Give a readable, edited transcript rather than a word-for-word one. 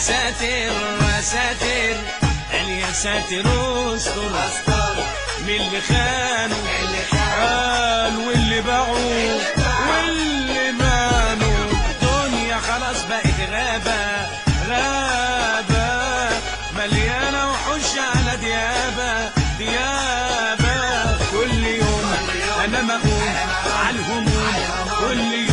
ساتر يا ساتر قال يا ساتر استر من اللي خانوا قال واللي باعوا واللي مانوا. الدنيا خلاص بقت غابة غابة مليانة وحوش على ديابة ديابة. كل يوم أنا مقوم على الهموم كل يوم